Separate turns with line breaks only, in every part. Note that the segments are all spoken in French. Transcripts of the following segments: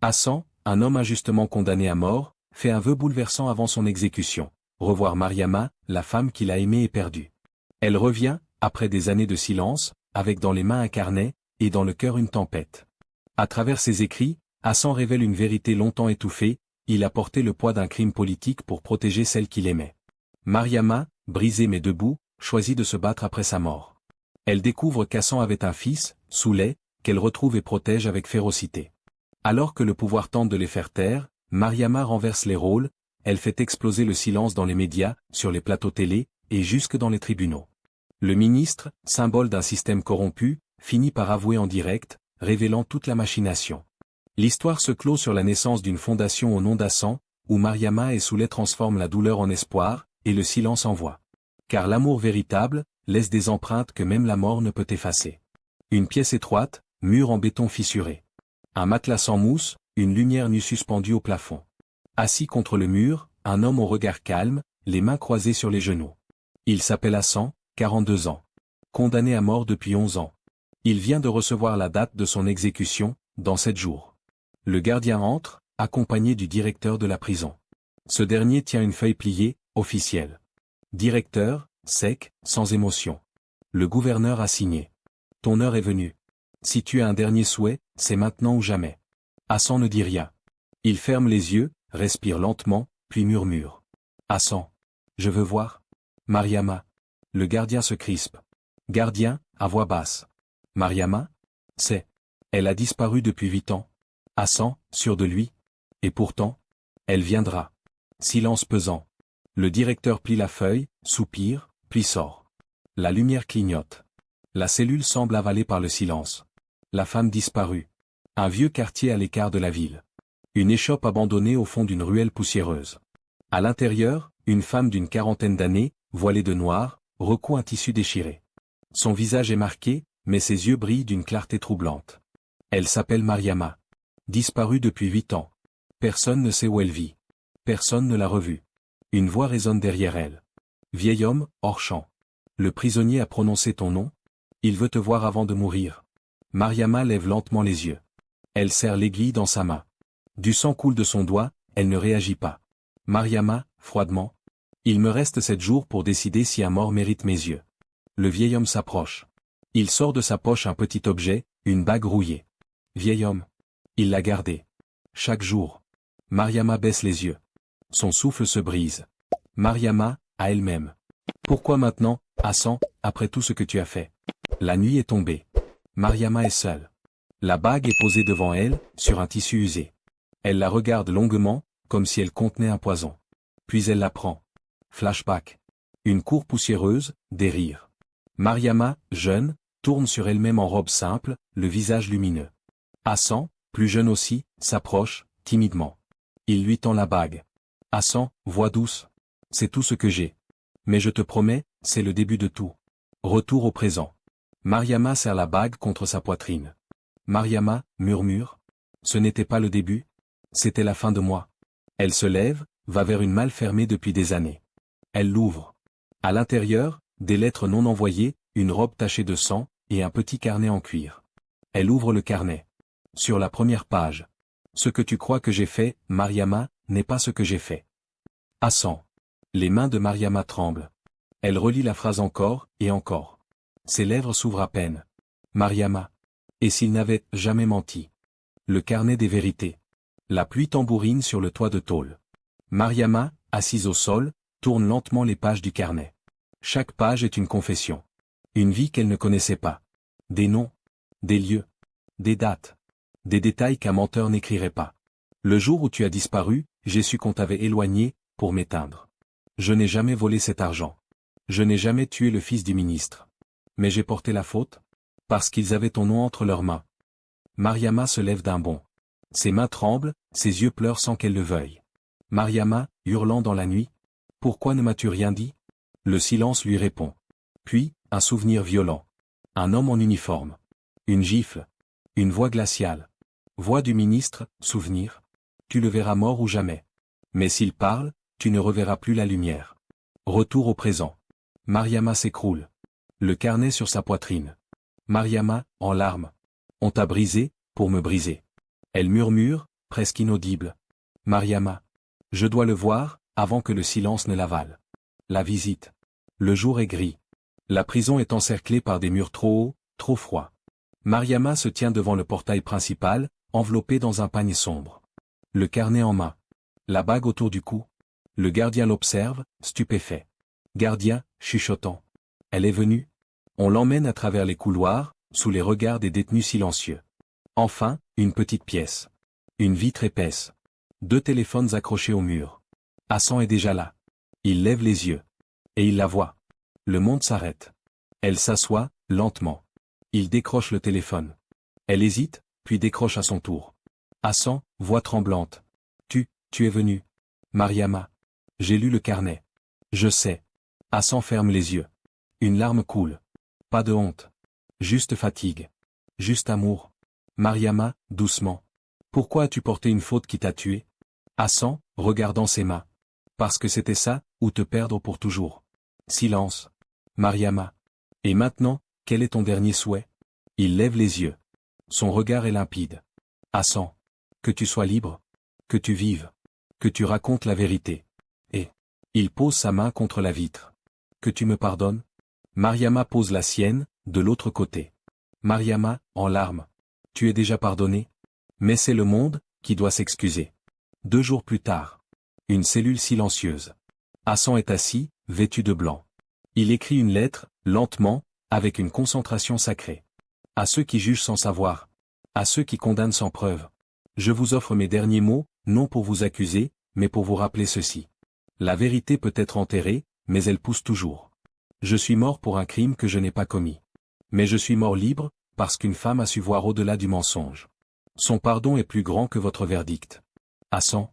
Hassan, un homme injustement condamné à mort, fait un vœu bouleversant avant son exécution. Revoir Mariama, la femme qu'il a aimée et perdue. Elle revient, après des années de silence, avec dans les mains un carnet, et dans le cœur une tempête. À travers ses écrits, Hassan révèle une vérité longtemps étouffée, il a porté le poids d'un crime politique pour protéger celle qu'il aimait. Mariama, brisée mais debout, choisit de se battre après sa mort. Elle découvre qu'Hassan avait un fils, Souley, qu'elle retrouve et protège avec férocité. Alors que le pouvoir tente de les faire taire, Mariama renverse les rôles, elle fait exploser le silence dans les médias, sur les plateaux télé, et jusque dans les tribunaux. Le ministre, symbole d'un système corrompu, finit par avouer en direct, révélant toute la machination. L'histoire se clôt sur la naissance d'une fondation au nom d'Hassan, où Mariama et Souley transforment la douleur en espoir, et le silence en voix. Car l'amour véritable, laisse des empreintes que même la mort ne peut effacer. Une pièce étroite, mur en béton fissuré. Un matelas sans mousse, une lumière nue suspendue au plafond. Assis contre le mur, un homme au regard calme, les mains croisées sur les genoux. Il s'appelle Hassan, 42 ans. Condamné à mort depuis 11 ans. Il vient de recevoir la date de son exécution, dans 7 jours. Le gardien entre, accompagné du directeur de la prison. Ce dernier tient une feuille pliée, officielle. Directeur, sec, sans émotion. Le gouverneur a signé. Ton heure est venue. Si tu as un dernier souhait, c'est maintenant ou jamais. Hassan ne dit rien. Il ferme les yeux, respire lentement, puis murmure. Hassan. Je veux voir. Mariama. Le gardien se crispe. Gardien, à voix basse. Mariama? C'est. Elle a disparu depuis 8 ans. Hassan, sûr de lui. Et pourtant, elle viendra. Silence pesant. Le directeur plie la feuille, soupire, puis sort. La lumière clignote. La cellule semble avalée par le silence. La femme disparue. Un vieux quartier à l'écart de la ville. Une échoppe abandonnée au fond d'une ruelle poussiéreuse. À l'intérieur, une femme d'une quarantaine d'années, voilée de noir, recoue un tissu déchiré. Son visage est marqué, mais ses yeux brillent d'une clarté troublante. Elle s'appelle Mariama. Disparue depuis 8 ans. Personne ne sait où elle vit. Personne ne l'a revue. Une voix résonne derrière elle. Vieil homme, hors champ. Le prisonnier a prononcé ton nom. Il veut te voir avant de mourir. Mariama lève lentement les yeux. Elle serre l'aiguille dans sa main. Du sang coule de son doigt, elle ne réagit pas. Mariama, froidement. Il me reste 7 jours pour décider si un mort mérite mes yeux. Le vieil homme s'approche. Il sort de sa poche un petit objet, une bague rouillée. Vieil homme. Il l'a gardée. Chaque jour. Mariama baisse les yeux. Son souffle se brise. Mariama, à elle-même. Pourquoi maintenant, Hassan, après tout ce que tu as fait? La nuit est tombée. Mariama est seule. La bague est posée devant elle, sur un tissu usé. Elle la regarde longuement, comme si elle contenait un poison. Puis elle la prend. Flashback. Une cour poussiéreuse, des rires. Mariama, jeune, tourne sur elle-même en robe simple, le visage lumineux. Hassan, plus jeune aussi, s'approche, timidement. Il lui tend la bague. Hassan, voix douce. C'est tout ce que j'ai. Mais je te promets, c'est le début de tout. Retour au présent. Mariama serre la bague contre sa poitrine. Mariama, murmure. Ce n'était pas le début. C'était la fin de moi. Elle se lève, va vers une malle fermée depuis des années. Elle l'ouvre. À l'intérieur, des lettres non envoyées, une robe tachée de sang, et un petit carnet en cuir. Elle ouvre le carnet. Sur la première page. Ce que tu crois que j'ai fait, Mariama, n'est pas ce que j'ai fait. Hassan. Les mains de Mariama tremblent. Elle relit la phrase encore, et encore. Ses lèvres s'ouvrent à peine. Mariama. Et s'il n'avait jamais menti? Le carnet des vérités. La pluie tambourine sur le toit de tôle. Mariama, assise au sol, tourne lentement les pages du carnet. Chaque page est une confession. Une vie qu'elle ne connaissait pas. Des noms. Des lieux. Des dates. Des détails qu'un menteur n'écrirait pas. Le jour où tu as disparu, j'ai su qu'on t'avait éloigné, pour m'éteindre. Je n'ai jamais volé cet argent. Je n'ai jamais tué le fils du ministre. Mais j'ai porté la faute? Parce qu'ils avaient ton nom entre leurs mains. Mariama se lève d'un bond. Ses mains tremblent, ses yeux pleurent sans qu'elle le veuille. Mariama, hurlant dans la nuit. Pourquoi ne m'as-tu rien dit? Le silence lui répond. Puis, un souvenir violent. Un homme en uniforme. Une gifle. Une voix glaciale. Voix du ministre, souvenir. Tu le verras mort ou jamais. Mais s'il parle, tu ne reverras plus la lumière. Retour au présent. Mariama s'écroule. Le carnet sur sa poitrine. Mariama, en larmes. On t'a brisé, pour me briser. Elle murmure, presque inaudible. Mariama. Je dois le voir, avant que le silence ne l'avale. La visite. Le jour est gris. La prison est encerclée par des murs trop hauts, trop froids. Mariama se tient devant le portail principal, enveloppée dans un pagne sombre. Le carnet en main. La bague autour du cou. Le gardien l'observe, stupéfait. Gardien, chuchotant. Elle est venue. On l'emmène à travers les couloirs, sous les regards des détenus silencieux. Enfin, une petite pièce. Une vitre épaisse. 2 téléphones accrochés au mur. Hassan est déjà là. Il lève les yeux. Et il la voit. Le monde s'arrête. Elle s'assoit, lentement. Il décroche le téléphone. Elle hésite, puis décroche à son tour. Hassan, voix tremblante. Tu es venu. Mariama. J'ai lu le carnet. Je sais. Hassan ferme les yeux. Une larme coule. Pas de honte. Juste fatigue. Juste amour. Mariama, doucement. Pourquoi as-tu porté une faute qui t'a tué? Hassan, regardant ses mains. Parce que c'était ça, ou te perdre pour toujours. Silence. Mariama. Et maintenant, quel est ton dernier souhait? Il lève les yeux. Son regard est limpide. Hassan. Que tu sois libre. Que tu vives. Que tu racontes la vérité. Et. Il pose sa main contre la vitre. Que tu me pardonnes? Mariama pose la sienne, de l'autre côté. Mariama, en larmes. Tu es déjà pardonné? Mais c'est le monde, qui doit s'excuser. 2 jours plus tard. Une cellule silencieuse. Hassan est assis, vêtu de blanc. Il écrit une lettre, lentement, avec une concentration sacrée. À ceux qui jugent sans savoir. À ceux qui condamnent sans preuve. Je vous offre mes derniers mots, non pour vous accuser, mais pour vous rappeler ceci. La vérité peut être enterrée, mais elle pousse toujours. Je suis mort pour un crime que je n'ai pas commis. Mais je suis mort libre, parce qu'une femme a su voir au-delà du mensonge. Son pardon est plus grand que votre verdict. Hassan.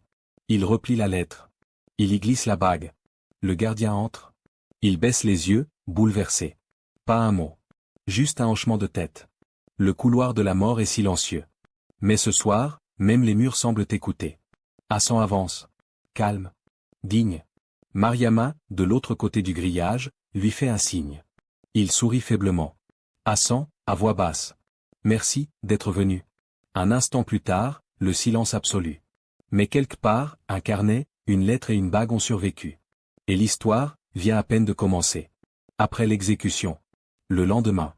Il replie la lettre. Il y glisse la bague. Le gardien entre. Il baisse les yeux, bouleversé. Pas un mot. Juste un hochement de tête. Le couloir de la mort est silencieux. Mais ce soir, même les murs semblent écouter. Hassan avance. Calme. Digne. Mariama, de l'autre côté du grillage, lui fait un signe. Il sourit faiblement. Hassan, à voix basse. Merci, d'être venu. Un instant plus tard, le silence absolu. Mais quelque part, un carnet, une lettre et une bague ont survécu. Et l'histoire, vient à peine de commencer. Après l'exécution. Le lendemain.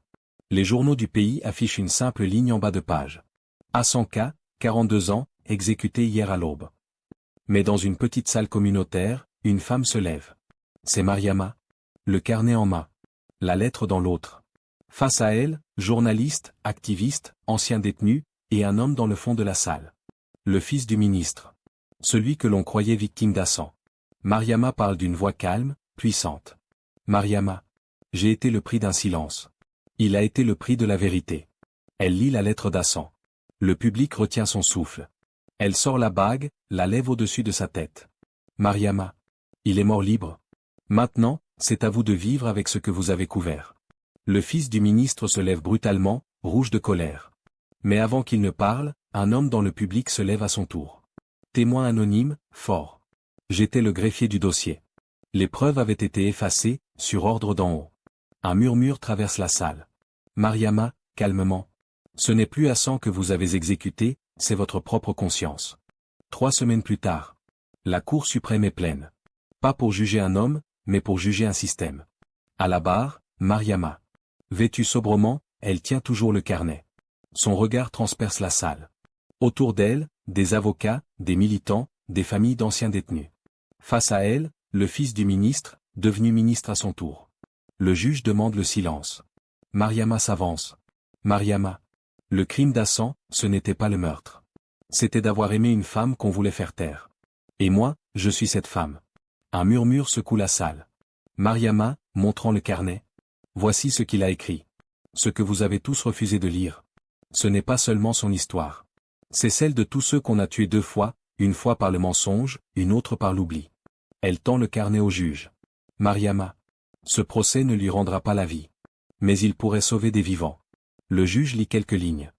Les journaux du pays affichent une simple ligne en bas de page. Hassan K, 42 ans, exécuté hier à l'aube. Mais dans une petite salle communautaire, une femme se lève. C'est Mariama. Le carnet en main. La lettre dans l'autre. Face à elle, journaliste, activiste, ancien détenu, et un homme dans le fond de la salle. Le fils du ministre. Celui que l'on croyait victime d'Hassan. Mariama parle d'une voix calme, puissante. Mariama. J'ai été le prix d'un silence. Il a été le prix de la vérité. Elle lit la lettre d'Hassan. Le public retient son souffle. Elle sort la bague, la lève au-dessus de sa tête. Mariama. Il est mort libre. Maintenant, c'est à vous de vivre avec ce que vous avez couvert. Le fils du ministre se lève brutalement, rouge de colère. Mais avant qu'il ne parle, un homme dans le public se lève à son tour. Témoin anonyme, fort. J'étais le greffier du dossier. Les preuves avaient été effacées, sur ordre d'en haut. Un murmure traverse la salle. Mariama, calmement. Ce n'est plus Hassan que vous avez exécuté, c'est votre propre conscience. 3 semaines plus tard. La Cour suprême est pleine. Pas pour juger un homme, mais pour juger un système. À la barre, Mariama. Vêtue sobrement, elle tient toujours le carnet. Son regard transperce la salle. Autour d'elle, des avocats, des militants, des familles d'anciens détenus. Face à elle, le fils du ministre, devenu ministre à son tour. Le juge demande le silence. Mariama s'avance. Mariama. Le crime d'Hassan, ce n'était pas le meurtre. C'était d'avoir aimé une femme qu'on voulait faire taire. Et moi, je suis cette femme. Un murmure secoue la salle. Mariama, montrant le carnet. Voici ce qu'il a écrit. Ce que vous avez tous refusé de lire. Ce n'est pas seulement son histoire. C'est celle de tous ceux qu'on a tués 2 fois, une fois par le mensonge, une autre par l'oubli. Elle tend le carnet au juge. Mariama. Ce procès ne lui rendra pas la vie. Mais il pourrait sauver des vivants. Le juge lit quelques lignes.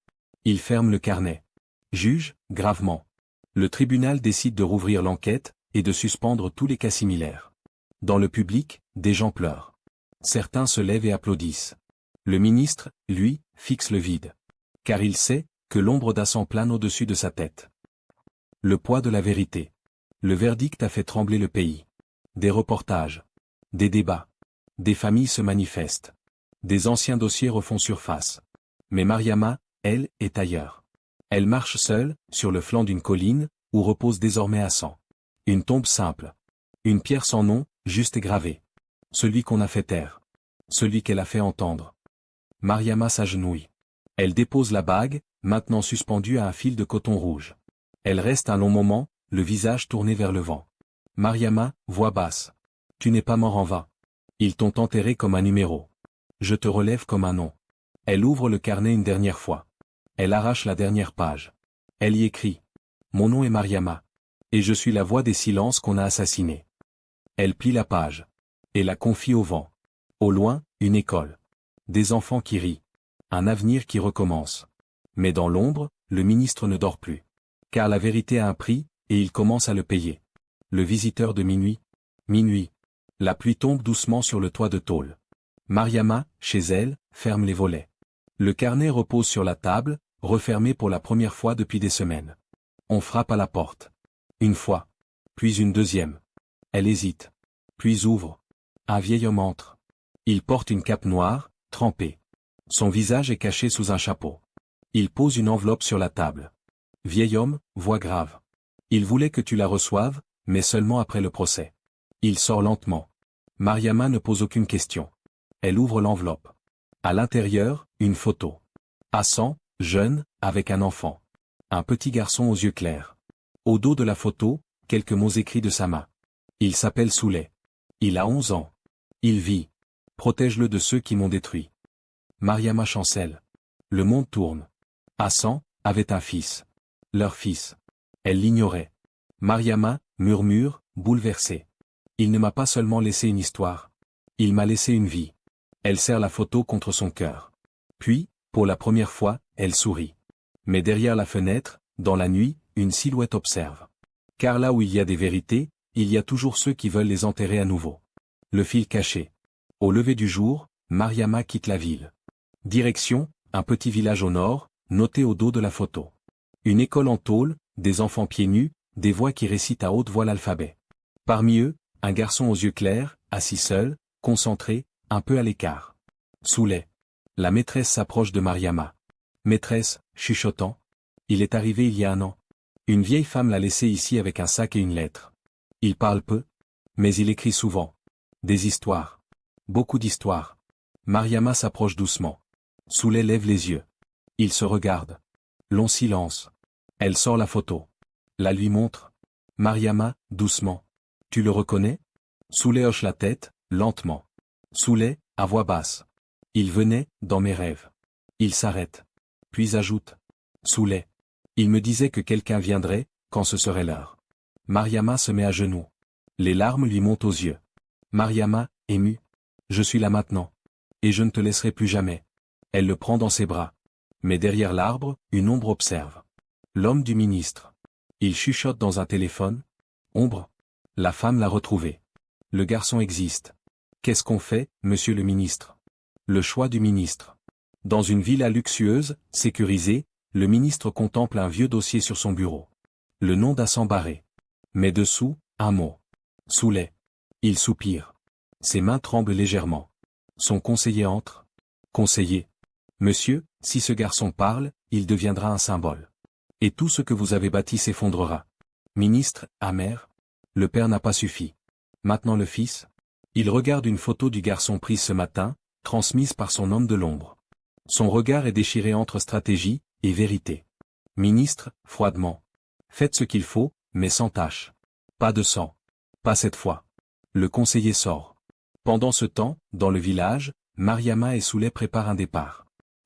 Il ferme le carnet. Juge, gravement. Le tribunal décide de rouvrir l'enquête, et de suspendre tous les cas similaires. Dans le public, des gens pleurent. Certains se lèvent et applaudissent. Le ministre, lui, fixe le vide. Car il sait, que l'ombre d'Hassan plane au-dessus de sa tête. Le poids de la vérité. Le verdict a fait trembler le pays. Des reportages. Des débats. Des familles se manifestent. Des anciens dossiers refont surface. Mais Mariama, elle, est ailleurs. Elle marche seule, sur le flanc d'une colline, où repose désormais Hassan. Une tombe simple. Une pierre sans nom, juste et gravée. Celui qu'on a fait taire. Celui qu'elle a fait entendre. Mariama s'agenouille. Elle dépose la bague, maintenant suspendue à un fil de coton rouge. Elle reste un long moment, le visage tourné vers le vent. Mariama, voix basse. Tu n'es pas mort en vain. Ils t'ont enterré comme un numéro. Je te relève comme un nom. Elle ouvre le carnet une dernière fois. Elle arrache la dernière page. Elle y écrit. Mon nom est Mariama. Et je suis la voix des silences qu'on a assassinés. Elle plie la page. Et la confie au vent. Au loin, une école. Des enfants qui rient. Un avenir qui recommence. Mais dans l'ombre, le ministre ne dort plus. Car la vérité a un prix, et il commence à le payer. Le visiteur de minuit. Minuit. La pluie tombe doucement sur le toit de tôle. Mariama, chez elle, ferme les volets. Le carnet repose sur la table, refermé pour la première fois depuis des semaines. On frappe à la porte. Une fois. Puis une deuxième. Elle hésite. Puis ouvre. Un vieil homme entre. Il porte une cape noire, trempée. Son visage est caché sous un chapeau. Il pose une enveloppe sur la table. Vieil homme, voix grave. Il voulait que tu la reçoives, mais seulement après le procès. Il sort lentement. Mariama ne pose aucune question. Elle ouvre l'enveloppe. À l'intérieur, une photo. Hassan, jeune, avec un enfant. Un petit garçon aux yeux clairs. Au dos de la photo, quelques mots écrits de sa main. Il s'appelle Souley. Il a 11 ans. Il vit. Protège-le de ceux qui m'ont détruit. Mariama chancelle. Le monde tourne. Hassan avait un fils. Leur fils. Elle l'ignorait. Mariama murmure, bouleversée. Il ne m'a pas seulement laissé une histoire. Il m'a laissé une vie. Elle serre la photo contre son cœur. Puis, pour la première fois, elle sourit. Mais derrière la fenêtre, dans la nuit, une silhouette observe. Car là où il y a des vérités, il y a toujours ceux qui veulent les enterrer à nouveau. Le fil caché. Au lever du jour, Mariama quitte la ville. Direction, un petit village au nord, noté au dos de la photo. Une école en tôle, des enfants pieds nus, des voix qui récitent à haute voix l'alphabet. Parmi eux, un garçon aux yeux clairs, assis seul, concentré, un peu à l'écart. Souley. La maîtresse s'approche de Mariama. Maîtresse, chuchotant. Il est arrivé il y a un an. Une vieille femme l'a laissé ici avec un sac et une lettre. Il parle peu, mais il écrit souvent. Des histoires. Beaucoup d'histoires. Mariama s'approche doucement. Souley lève les yeux. Il se regarde. Long silence. Elle sort la photo. La lui montre. Mariama, doucement. Tu le reconnais? Souley hoche la tête, lentement. Souley, à voix basse. Il venait, dans mes rêves. Il s'arrête. Puis ajoute. Souley. Il me disait que quelqu'un viendrait, quand ce serait l'heure. Mariama se met à genoux. Les larmes lui montent aux yeux. Mariama, émue. Je suis là maintenant. Et je ne te laisserai plus jamais. Elle le prend dans ses bras. Mais derrière l'arbre, une ombre observe. L'homme du ministre. Il chuchote dans un téléphone. Ombre. La femme l'a retrouvé. Le garçon existe. Qu'est-ce qu'on fait, monsieur le ministre? Le choix du ministre. Dans une villa luxueuse, sécurisée, le ministre contemple un vieux dossier sur son bureau. Le nom d'Hassan Barré. Mais dessous, un mot. Souley. Il soupire. Ses mains tremblent légèrement. Son conseiller entre. Conseiller. Monsieur, si ce garçon parle, il deviendra un symbole. Et tout ce que vous avez bâti s'effondrera. Ministre, amer. Le père n'a pas suffi. Maintenant le fils. Il regarde une photo du garçon prise ce matin, transmise par son homme de l'ombre. Son regard est déchiré entre stratégie et vérité. Ministre, froidement. Faites ce qu'il faut, mais sans tache. Pas de sang. Pas cette fois. Le conseiller sort. Pendant ce temps, dans le village, Mariama et Souley préparent un départ.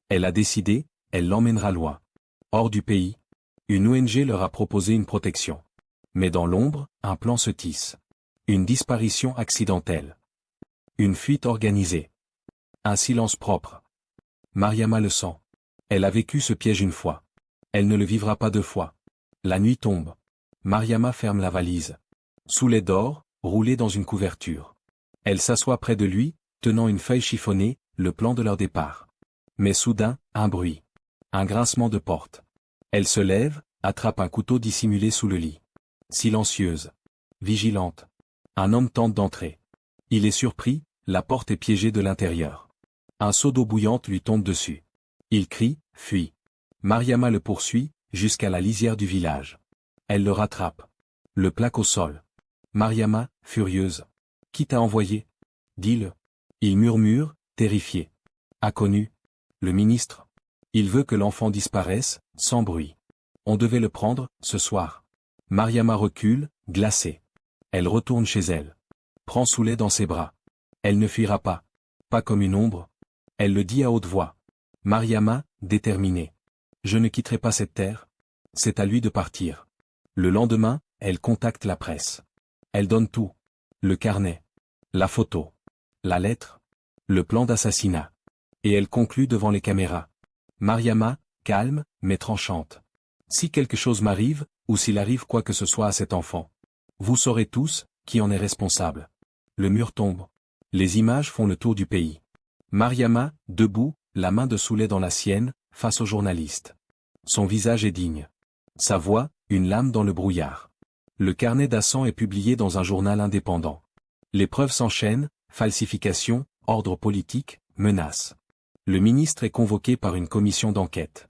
Elle a décidé, elle l'emmènera loin. Hors du pays. Une ONG leur a proposé une protection. Mais dans l'ombre, un plan se tisse. Une disparition accidentelle. Une fuite organisée. Un silence propre. Mariama le sent. Elle a vécu ce piège une fois. Elle ne le vivra pas deux fois. La nuit tombe. Mariama ferme la valise. Souley dort, roulé dans une couverture. Elle s'assoit près de lui, tenant une feuille chiffonnée, le plan de leur départ. Mais soudain, un bruit. Un grincement de porte. Elle se lève, attrape un couteau dissimulé sous le lit. Silencieuse. Vigilante. Un homme tente d'entrer. Il est surpris, la porte est piégée de l'intérieur. Un seau d'eau bouillante lui tombe dessus. Il crie, fuit. Mariama le poursuit, jusqu'à la lisière du village. Elle le rattrape. Le plaque au sol. Mariama, furieuse. Qui t'a envoyé? Dis-le. Il murmure, terrifié. Inconnu. Le ministre. Il veut que l'enfant disparaisse, sans bruit. On devait le prendre, ce soir. Mariama recule, glacée. Elle retourne chez elle. Prend Souley dans ses bras. Elle ne fuira pas. Pas comme une ombre. Elle le dit à haute voix. Mariama, déterminée. Je ne quitterai pas cette terre. C'est à lui de partir. Le lendemain, elle contacte la presse. Elle donne tout. Le carnet. La photo. La lettre. Le plan d'assassinat. Et elle conclut devant les caméras. Mariama, calme, mais tranchante. Si quelque chose m'arrive, ou s'il arrive quoi que ce soit à cet enfant, vous saurez tous, qui en est responsable. Le mur tombe. Les images font le tour du pays. Mariama, debout, la main de Souley dans la sienne, face au journaliste. Son visage est digne. Sa voix, une lame dans le brouillard. Le carnet d'Hassan est publié dans un journal indépendant. Les preuves s'enchaînent, falsification, ordre politique, menaces. Le ministre est convoqué par une commission d'enquête.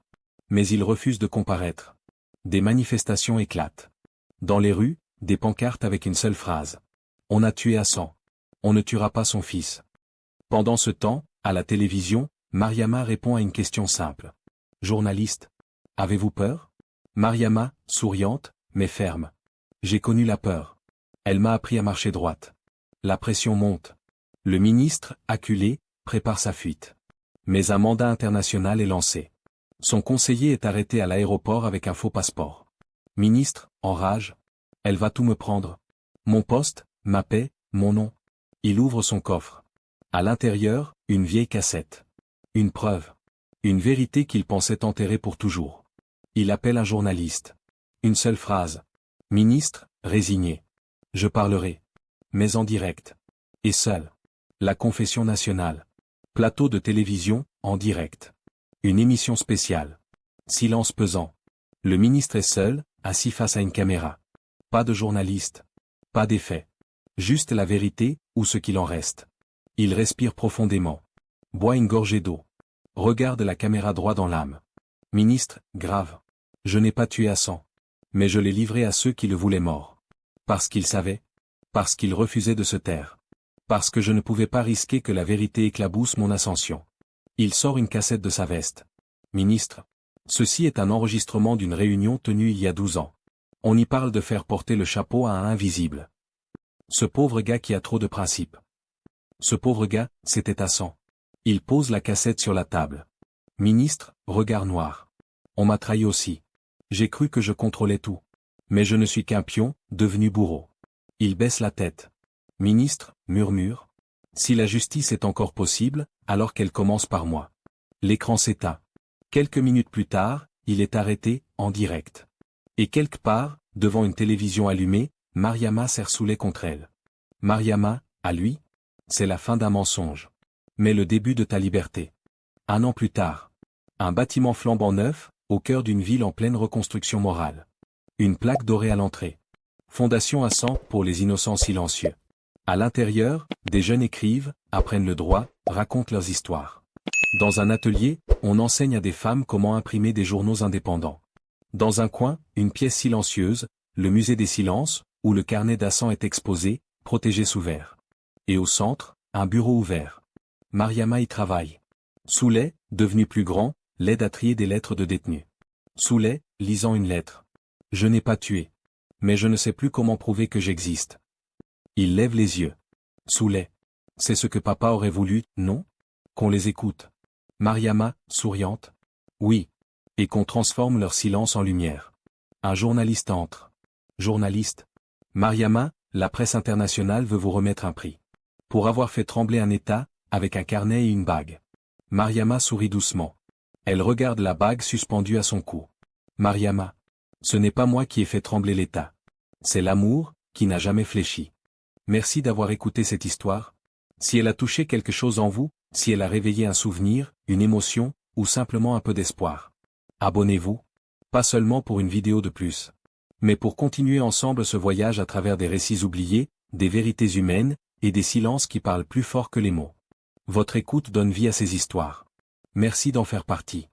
Mais il refuse de comparaître. Des manifestations éclatent. Dans les rues, des pancartes avec une seule phrase. On a tué Hassan. On ne tuera pas son fils. Pendant ce temps, à la télévision, Mariama répond à une question simple. Journaliste. Avez-vous peur? Mariama, souriante, mais ferme. J'ai connu la peur. Elle m'a appris à marcher droite. La pression monte. Le ministre, acculé, prépare sa fuite. Mais un mandat international est lancé. Son conseiller est arrêté à l'aéroport avec un faux passeport. Ministre, en rage. Elle va tout me prendre. Mon poste, ma paix, mon nom. Il ouvre son coffre. À l'intérieur, une vieille cassette. Une preuve. Une vérité qu'il pensait enterrer pour toujours. Il appelle un journaliste. Une seule phrase. Ministre, résigné. Je parlerai. Mais en direct. Et seul. La confession nationale. Plateau de télévision, en direct. Une émission spéciale. Silence pesant. Le ministre est seul, assis face à une caméra. Pas de journaliste. Pas d'effet. Juste la vérité, ou ce qu'il en reste. Il respire profondément. Boit une gorgée d'eau. Regarde la caméra droit dans l'âme. Ministre, grave. Je n'ai pas tué Hassan. Mais je l'ai livré à ceux qui le voulaient mort. Parce qu'ils savaient. Parce qu'ils refusaient de se taire. Parce que je ne pouvais pas risquer que la vérité éclabousse mon ascension. Il sort une cassette de sa veste. Ministre. Ceci est un enregistrement d'une réunion tenue il y a 12 ans. On y parle de faire porter le chapeau à un invisible. Ce pauvre gars qui a trop de principes. Ce pauvre gars, c'était Hassan. Il pose la cassette sur la table. Ministre, regard noir. On m'a trahi aussi. J'ai cru que je contrôlais tout. Mais je ne suis qu'un pion, devenu bourreau. Il baisse la tête. Ministre, murmure. Si la justice est encore possible, alors qu'elle commence par moi. L'écran s'éteint. Quelques minutes plus tard, il est arrêté, en direct. Et quelque part, devant une télévision allumée, Mariama serre Souley contre elle. Mariama, à lui? C'est la fin d'un mensonge. Mais le début de ta liberté. 1 an plus tard. Un bâtiment flambant neuf, au cœur d'une ville en pleine reconstruction morale. Une plaque dorée à l'entrée. Fondation Hassan pour les innocents silencieux. À l'intérieur, des jeunes écrivent, apprennent le droit, racontent leurs histoires. Dans un atelier, on enseigne à des femmes comment imprimer des journaux indépendants. Dans un coin, une pièce silencieuse, le musée des silences, où le carnet d'Hassan est exposé, protégé sous verre. Et au centre, un bureau ouvert. Mariama y travaille. Souley, devenu plus grand, l'aide à trier des lettres de détenus. Souley, lisant une lettre. Je n'ai pas tué. Mais je ne sais plus comment prouver que j'existe. Il lève les yeux. Souley. C'est ce que papa aurait voulu, non? Qu'on les écoute. Mariama, souriante. Oui. Et qu'on transforme leur silence en lumière. Un journaliste entre. Journaliste. Mariama, la presse internationale veut vous remettre un prix. Pour avoir fait trembler un État, avec un carnet et une bague. Mariama sourit doucement. Elle regarde la bague suspendue à son cou. Mariama. Ce n'est pas moi qui ai fait trembler l'État. C'est l'amour, qui n'a jamais fléchi. Merci d'avoir écouté cette histoire. Si elle a touché quelque chose en vous, si elle a réveillé un souvenir, une émotion, ou simplement un peu d'espoir. Abonnez-vous. Pas seulement pour une vidéo de plus. Mais pour continuer ensemble ce voyage à travers des récits oubliés, des vérités humaines, et des silences qui parlent plus fort que les mots. Votre écoute donne vie à ces histoires. Merci d'en faire partie.